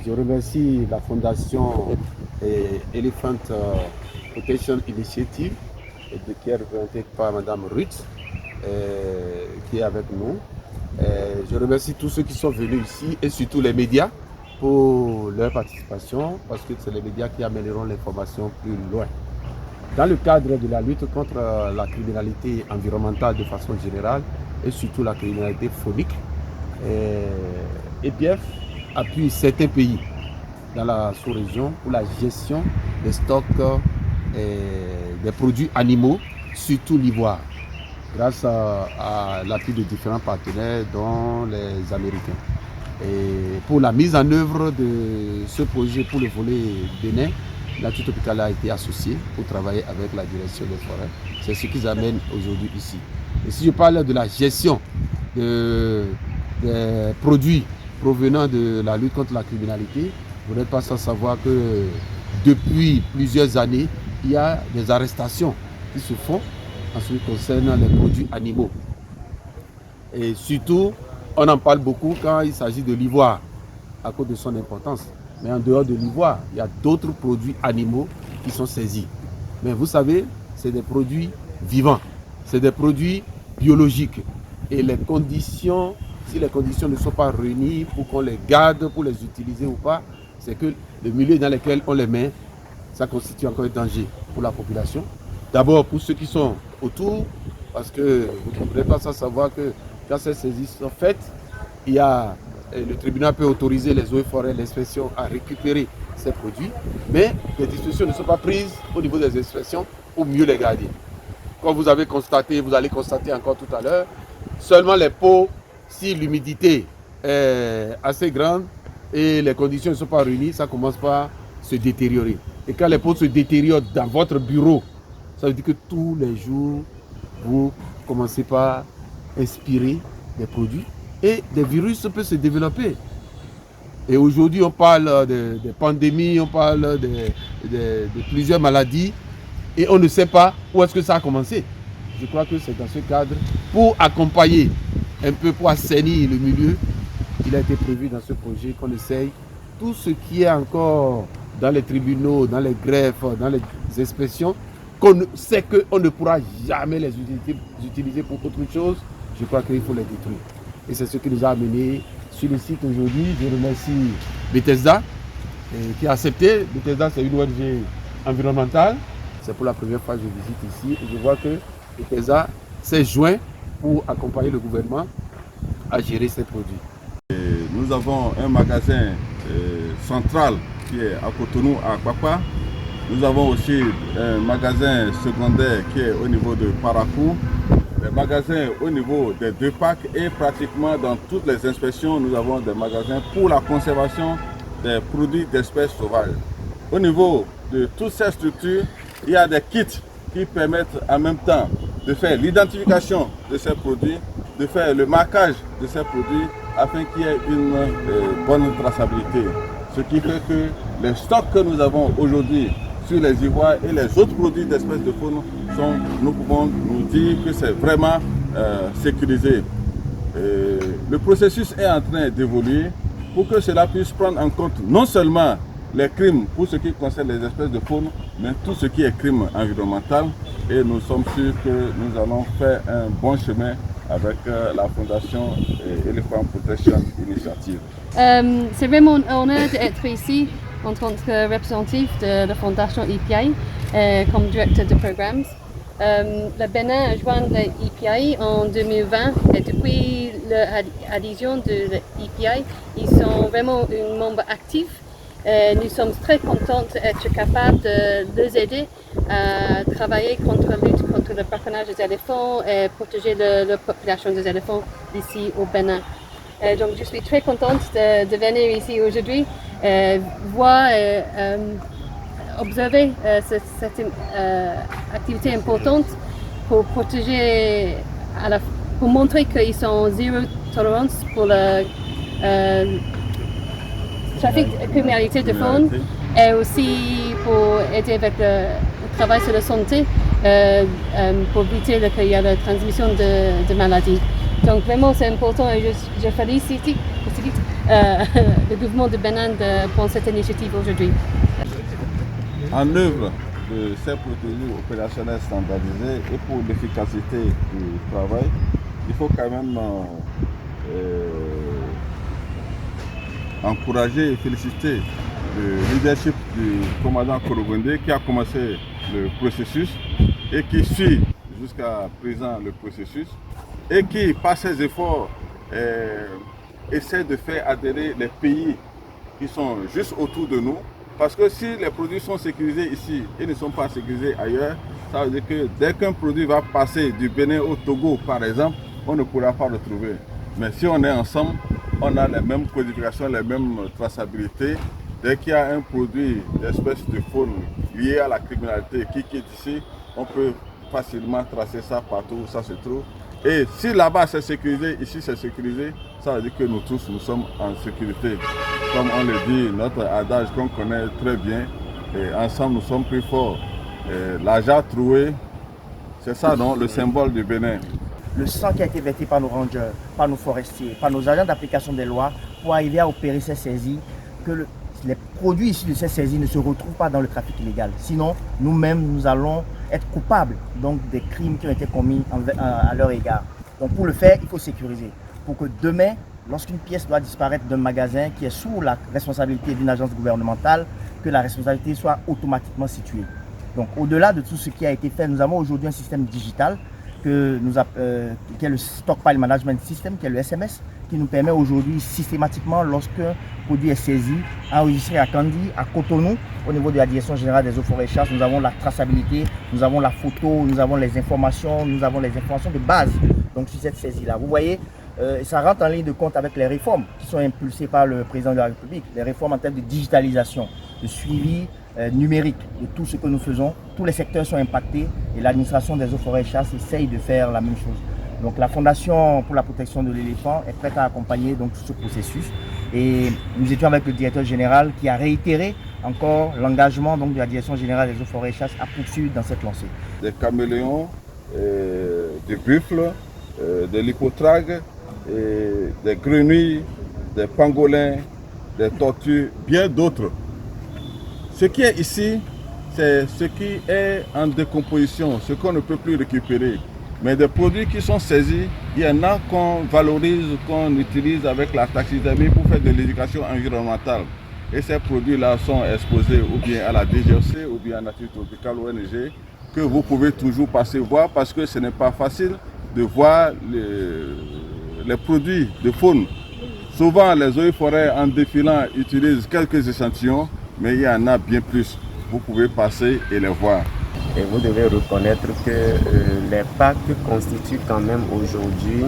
Je remercie la fondation Elephant Protection Initiative qui est représentée par Madame Ruth qui est avec nous. Je remercie tous ceux qui sont venus ici et surtout les médias pour leur participation parce que c'est les médias qui amèneront l'information plus loin. Dans le cadre de la lutte contre la criminalité environnementale de façon générale et surtout la criminalité phonique, EPF appuie certains pays dans la sous-région pour la gestion des stocks des produits animaux, surtout l'ivoire, grâce à l'appui de différents partenaires, dont les Américains. Et pour la mise en œuvre de ce projet pour le volet Bénin, l'Institut Hôpital a été associé pour travailler avec la direction des forêts. C'est ce qu'ils amènent aujourd'hui ici. Et si je parle de la gestion des produits provenant de la lutte contre la criminalité, vous n'êtes pas sans savoir que depuis plusieurs années, il y a des arrestations qui se font en ce qui concerne les produits animaux. Et surtout, on en parle beaucoup quand il s'agit de l'ivoire, à cause de son importance. Mais en dehors de l'ivoire, il y a d'autres produits animaux qui sont saisis. Mais vous savez, c'est des produits vivants, c'est des produits biologiques. Et les conditions, si les conditions ne sont pas réunies pour qu'on les garde, pour les utiliser ou pas, c'est que le milieu dans lequel on les met, ça constitue encore un danger pour la population. D'abord pour ceux qui sont autour, parce que vous ne comprendrez pas sans savoir que quand ces saisies sont faites, le tribunal peut autoriser les eaux et forêts, l'inspection à récupérer ces produits, mais les dispositions ne sont pas prises au niveau des inspections pour mieux les garder. Comme vous avez constaté, vous allez constater encore tout à l'heure, seulement les pots, si l'humidité est assez grande et les conditions ne sont pas réunies, ça commence par se détériorer. Et quand les pots se détériorent dans votre bureau, ça veut dire que tous les jours, vous commencez par inspirer des produits et des virus peuvent se développer. Et aujourd'hui, on parle de pandémies, on parle de plusieurs maladies et on ne sait pas où est-ce que ça a commencé. Je crois que c'est dans ce cadre, pour accompagner un peu, pour assainir le milieu, il a été prévu dans ce projet qu'on essaye tout ce qui est encore dans les tribunaux, dans les greffes, dans les inspections, qu'on sait qu'on ne pourra jamais les utiliser pour autre chose, je crois qu'il faut les détruire. Et c'est ce qui nous a amenés sur le site aujourd'hui. Je remercie Bethesda qui a accepté. Bethesda, c'est une ONG environnementale. C'est pour la première fois que je visite ici et je vois que Bethesda s'est joint pour accompagner le gouvernement à gérer ces produits. Nous avons un magasin central qui est à Cotonou, à Kwakwa. Nous avons aussi un magasin secondaire qui est au niveau de Parakou. Des magasins au niveau des deux parcs et pratiquement dans toutes les inspections, nous avons des magasins pour la conservation des produits d'espèces sauvages. Au niveau de toutes ces structures, il y a des kits qui permettent en même temps de faire l'identification de ces produits, de faire le marquage de ces produits afin qu'il y ait une bonne traçabilité. Ce qui fait que les stocks que nous avons aujourd'hui sur les ivoires et les autres produits d'espèces de faune, nous pouvons nous dire que c'est vraiment sécurisé. Le processus est en train d'évoluer pour que cela puisse prendre en compte non seulement les crimes pour ce qui concerne les espèces de faune, mais tout ce qui est crime environnemental. Et nous sommes sûrs que nous allons faire un bon chemin avec la Fondation Elephant Protection Initiative. C'est vraiment un honneur d'être ici en tant que représentatif de la Fondation EPI comme directeur de programmes. Le Bénin a joint l'EPI en 2020 et depuis l'adhésion de l'EPI, ils sont vraiment un membre actif. Nous sommes très contents d'être capables de les aider à travailler contre la lutte contre le braconnage des éléphants et protéger la population des éléphants ici au Bénin. Donc je suis très contente de venir ici aujourd'hui, voir observer cette activité importante pour protéger, pour montrer qu'ils sont zéro tolérance pour le trafic de criminalité de faune et aussi pour aider avec le travail sur la santé pour éviter qu'il y ait la transmission de maladies. Donc vraiment c'est important et je félicite félicite le gouvernement de Bénin de prendre cette initiative aujourd'hui. En œuvre de ces procédures opérationnelles standardisées et pour l'efficacité du travail, il faut quand même encourager et féliciter le leadership du commandant Korogunde qui a commencé le processus et qui suit jusqu'à présent le processus et qui, par ses efforts, essaie de faire adhérer les pays qui sont juste autour de nous. Parce que si les produits sont sécurisés ici et ne sont pas sécurisés ailleurs, ça veut dire que dès qu'un produit va passer du Bénin au Togo, par exemple, on ne pourra pas le trouver. Mais si on est ensemble, on a les mêmes codifications, les mêmes traçabilités. Dès qu'il y a un produit d'espèce de faune lié à la criminalité qui quitte ici, on peut facilement tracer ça partout où ça se trouve. Et si là-bas c'est sécurisé, ici c'est sécurisé, ça veut dire que nous tous, nous sommes en sécurité. Comme on le dit, notre adage qu'on connaît très bien, et ensemble nous sommes plus forts. L'argent troué, c'est ça, non, le symbole du Bénin. Le sang qui a été versé par nos rangers, par nos forestiers, par nos agents d'application des lois pour arriver à opérer ces saisies, que les produits issus de ces saisies ne se retrouvent pas dans le trafic illégal. Sinon, nous-mêmes, nous allons être coupables donc, des crimes qui ont été commis à leur égard. Donc pour le faire, il faut sécuriser. Pour que demain, lorsqu'une pièce doit disparaître d'un magasin qui est sous la responsabilité d'une agence gouvernementale, que la responsabilité soit automatiquement située. Donc au-delà de tout ce qui a été fait, nous avons aujourd'hui un système digital qui est le Stockpile Management System, qui est le SMS, qui nous permet aujourd'hui systématiquement, lorsqu'un produit est saisi, enregistré à Kandi, à Cotonou, au niveau de la Direction Générale des Eaux, Forêts et Chasses, nous avons la traçabilité, nous avons la photo, nous avons les informations, de base donc, sur cette saisie-là. Vous voyez, ça rentre en ligne de compte avec les réformes qui sont impulsées par le président de la République, les réformes en termes de digitalisation, de suivi numérique de tout ce que nous faisons. Tous les secteurs sont impactés et l'administration des Eaux, Forêts et Chasses essaye de faire la même chose. Donc la Fondation pour la protection de l'éléphant est prête à accompagner donc, ce processus. Et nous étions avec le directeur général qui a réitéré encore l'engagement de la Direction générale des Eaux, Forêts et Chasses à poursuivre dans cette lancée. Des caméléons, des buffles, des lipotragues, des grenouilles, des pangolins, des tortues, bien d'autres. Ce qui est ici, c'est ce qui est en décomposition, ce qu'on ne peut plus récupérer. Mais des produits qui sont saisis, il y en a qu'on valorise, qu'on utilise avec la taxidermie pour faire de l'éducation environnementale. Et ces produits-là sont exposés ou bien à la DGRC ou bien à Nature Tropicale ONG, que vous pouvez toujours passer voir parce que ce n'est pas facile de voir les produits de faune. Souvent, les eaux et forêts en défilant utilisent quelques échantillons, mais il y en a bien plus. Vous pouvez passer et les voir. Et vous devez reconnaître que les parcs constituent quand même aujourd'hui,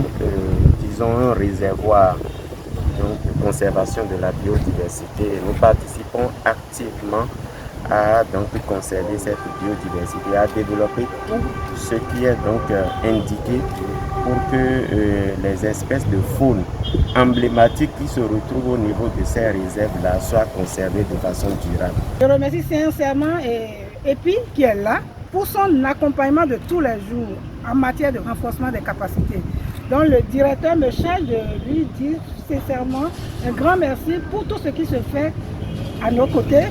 disons, un réservoir de conservation de la biodiversité. Et nous participons activement à donc, conserver cette biodiversité, à développer tout ce qui est donc indiqué pour que les espèces de faune emblématiques qui se retrouvent au niveau de ces réserves-là soient conservées de façon durable. Je remercie sincèrement EPI qui est là pour son accompagnement de tous les jours en matière de renforcement des capacités. Donc le directeur me charge de lui dire sincèrement un grand merci pour tout ce qui se fait à nos côtés,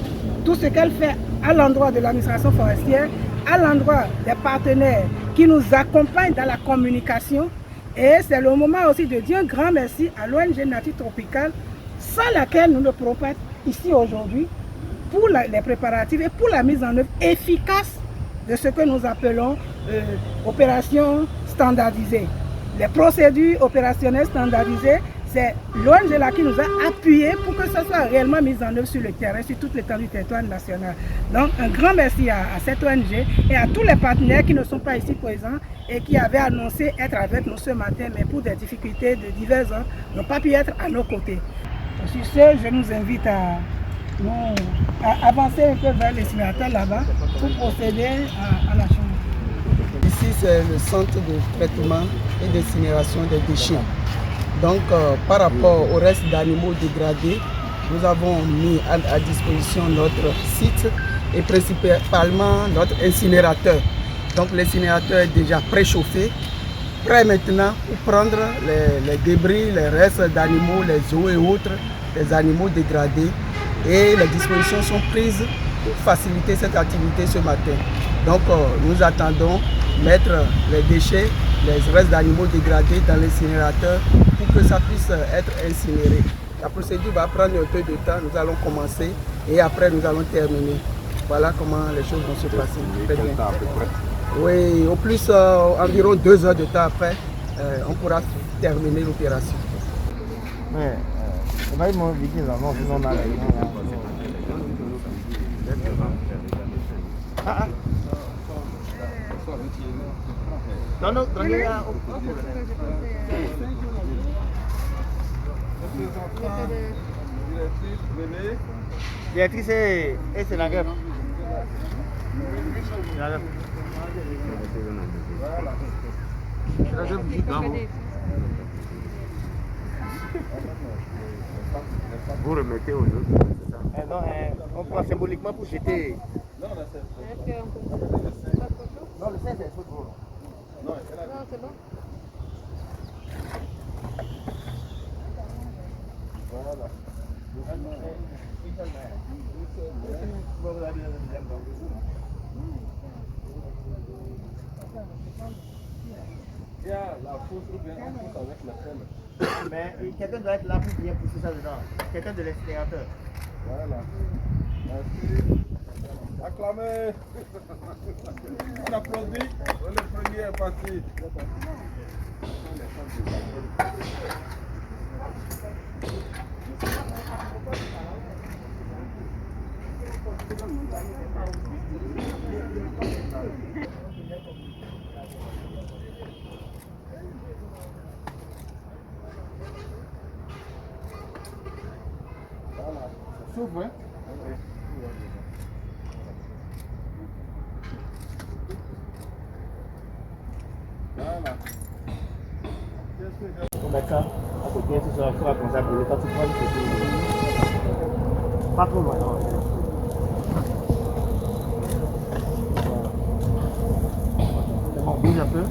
tout ce qu'elle fait à l'endroit de l'administration forestière, à l'endroit des partenaires qui nous accompagnent dans la communication. Et c'est le moment aussi de dire un grand merci à l'ONG Nature Tropicale, sans laquelle nous ne pourrons pas être ici aujourd'hui pour les préparatifs et pour la mise en œuvre efficace de ce que nous appelons opérations standardisées. Les procédures opérationnelles standardisées, c'est l'ONG là qui nous a appuyés pour que ça soit réellement mis en œuvre sur le terrain, sur toute l'étendue du territoire national. Donc un grand merci à cette ONG et à tous les partenaires qui ne sont pas ici présents et qui avaient annoncé être avec nous ce matin, mais pour des difficultés de divers ordres, n'ont pas pu être à nos côtés. Sur ce, je nous invite à avancer un peu vers l'incinérateur là-bas pour procéder à la chambre. Ici, c'est le centre de traitement et d'incinération des déchets. Donc, par rapport au reste d'animaux dégradés, nous avons mis à disposition notre site et principalement notre incinérateur. Donc, l'incinérateur est déjà préchauffé prêt maintenant pour prendre les débris, les restes d'animaux, les os et autres, les animaux dégradés. Et les dispositions sont prises pour faciliter cette activité ce matin. Donc nous attendons mettre les déchets, les restes d'animaux dégradés dans l'incinérateur pour que ça puisse être incinéré. La procédure va prendre un peu de temps, nous allons commencer et après nous allons terminer. Voilà comment les choses vont se passer. Très bien. Oui, au plus environ 2 heures de temps après, on pourra terminer l'opération. Ouais, on va y m'inviter là, non, sinon on a la non, non, directrice et c'est la guerre. Vous remettez aux autres, c'est ça? Non, on prend symboliquement pour jeter. Non, le 16 c'est trop. Non, c'est bon. Voilà. Il y a la fausse ou bien on pousse avec la pelle. Mais quelqu'un doit être là pour bien pousser ça dedans. Quelqu'un de l'incinérateur. Voilà. Merci. Acclamez. On applaudit. Le premier est parti. Voilà. Ça s'ouvre, hein? Voilà. On met ça à côté, ce sera fera comme ça pour le quand tu prends une photo. Pas trop loin, non. C'est bon, bouge un peu.